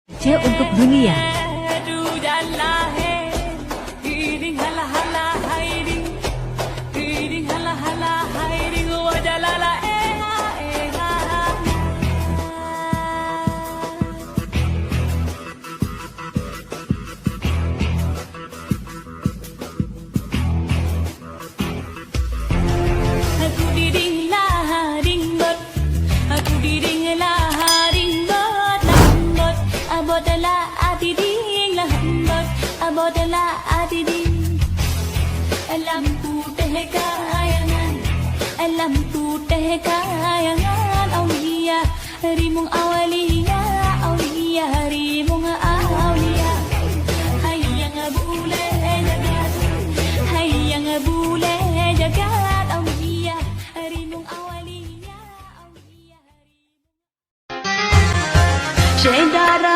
Je untuk dunia. Adalah adidin alam putih kayangan alam putih kayangan aulia harimung awalia aulia harimung aulia hayang bule jagat hayang bule jagat aulia harimung awalia aulia harimung